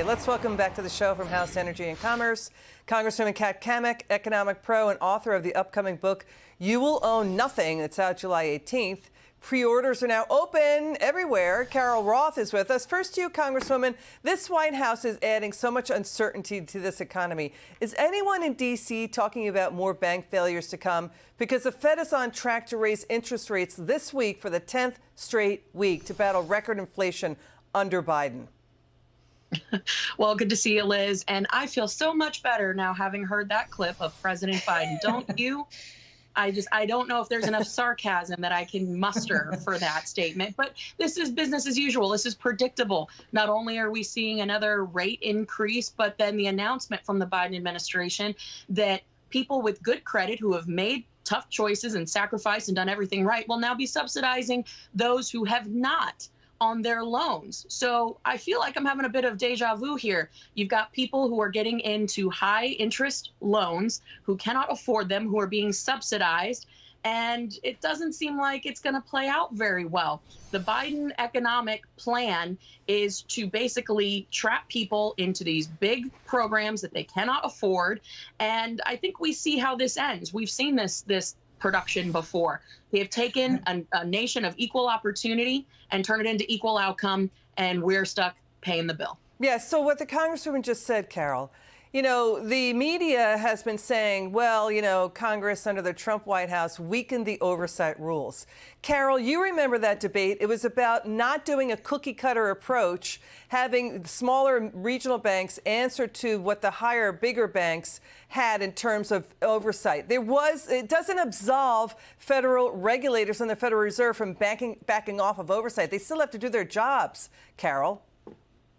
let's welcome back to the show from House Energy and Commerce, Congresswoman Cammack, economic pro and author of the upcoming book, You Will Own Nothing. It's out July 18th. Pre-orders are now open everywhere. Carol Roth is with us. First to you, Congresswoman, this White House is adding so much uncertainty to this economy. Is anyone in D.C. talking about more bank failures to come? Because the Fed is on track to raise interest rates this week for the 10th straight week to battle record inflation under Biden. Well, good to see you, Liz. And I feel so much better now having heard that clip of President Biden. Don't you? I don't know if there's enough sarcasm that I can muster for that statement, but this is business as usual. This is predictable. Not only are we seeing another rate increase, but then the announcement from the Biden administration that people with good credit who have made tough choices and sacrificed and done everything right will now be subsidizing those who have not on their loans. So I feel like I'm having a bit of deja vu here. You've got people who are getting into high interest loans who cannot afford them, who are being subsidized, and it doesn't seem like it's going to play out very well. The Biden economic plan is to basically trap people into these big programs that they cannot afford, and I think we see how this ends. We've seen this production before. They have taken a nation of equal opportunity and turned it into equal outcome, and we're stuck paying the bill. Yeah, so what the Congresswoman just said, Carol, you know, the media has been saying, well, you know, Congress under the Trump White House weakened the oversight rules. Carol, you remember that debate. It was about not doing a cookie-cutter approach, having smaller regional banks answer to what the higher, bigger banks had in terms of oversight. It doesn't absolve federal regulators and the Federal Reserve from backing off of oversight. They still have to do their jobs, Carol.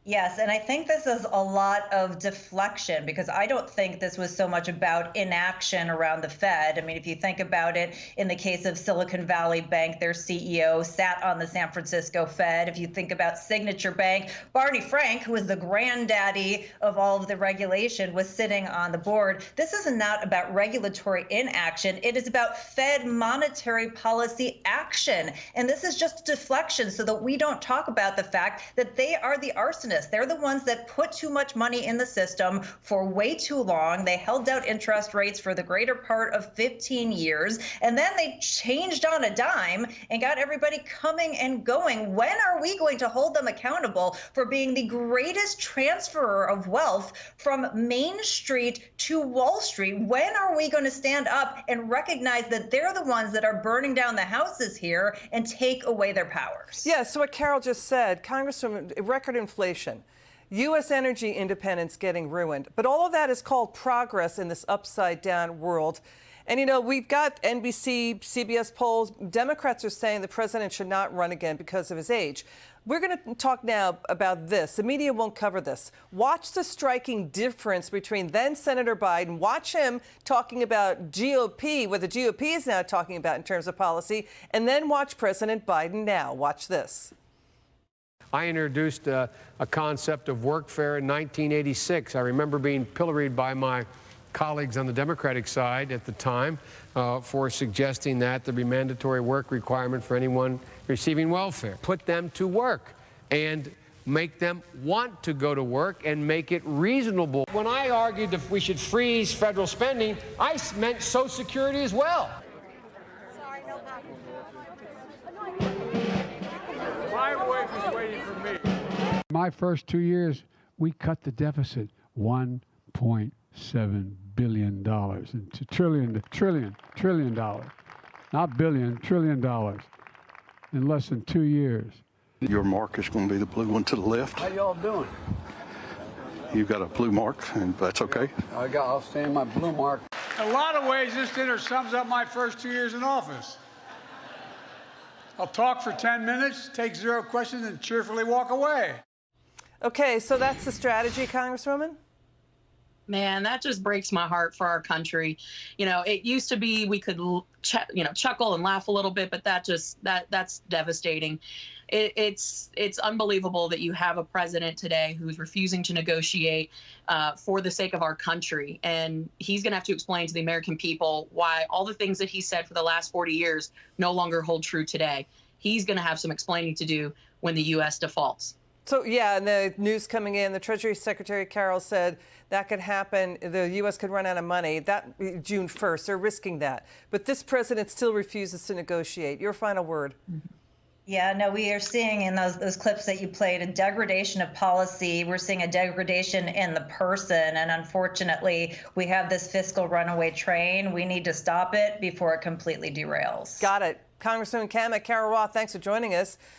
Yes, and I think this is a lot of deflection because I don't think this was so much about inaction around the Fed. I mean, if you think about it, in the case of Silicon Valley Bank, their CEO sat on the San Francisco Fed. If you think about Signature Bank, Barney Frank, who is the granddaddy of all of the regulation, was sitting on the board. This is not about regulatory inaction. It is about Fed monetary policy action. And this is just deflection so that we don't talk about the fact that they are the arsonists. They're the ones that put too much money in the system for way too long. They held out interest rates for the greater part of 15 years, and then they changed on a dime and got everybody coming and going. When are we going to hold them accountable for being the greatest transferer of wealth from Main Street to Wall Street? When are we going to stand up and recognize that they're the ones that are burning down the houses here and take away their powers? Yeah, so what Carol just said, Congresswoman, record inflation. U.S. energy independence getting ruined. But all of that is called progress in this upside-down world. And, you know, we've got NBC, CBS polls. Democrats are saying the president should not run again because of his age. We're going to talk now about this. The media won't cover this. Watch the striking difference between then Senator Biden. Watch him talking about GOP, what the GOP is now talking about in terms of policy. And then watch President Biden now. Watch this. I introduced a concept of workfare in 1986. I remember being pilloried by my colleagues on the Democratic side at the time for suggesting that there be mandatory work requirement for anyone receiving welfare. Put them to work and make them want to go to work and make it reasonable. When I argued that we should freeze federal spending, I meant Social Security as well. Sorry, no problem. My wife is waiting for me. My first 2 years, we cut the deficit $1.7 billion into trillion dollars, not billion, $1 trillion in less than 2 years. Your mark is going to be the blue one to the left. How y'all doing? You've got a blue mark, and that's okay. I'll stand my blue mark. In a lot of ways, this dinner sums up my first 2 years in office. I'll talk for 10 minutes, take 0 questions, and cheerfully walk away. Okay, so that's the strategy, Congresswoman? Man, that just breaks my heart for our country. You know, it used to be we could, chuckle and laugh a little bit, but that's devastating. It's unbelievable that you have a president today who's refusing to negotiate for the sake of our country. And he's going to have to explain to the American people why all the things that he said for the last 40 years no longer hold true today. He's going to have some explaining to do when the U.S. defaults. So, yeah, and the news coming in, the Treasury Secretary Carol said that could happen. The U.S. could run out of money that June 1st. They're risking that. But this president still refuses to negotiate. Your final word. Yeah, no, we are seeing in those clips that you played a degradation of policy. We're seeing a degradation in the person. And unfortunately, we have this fiscal runaway train. We need to stop it before it completely derails. Got it. Congresswoman Cammack, Carol Roth, thanks for joining us.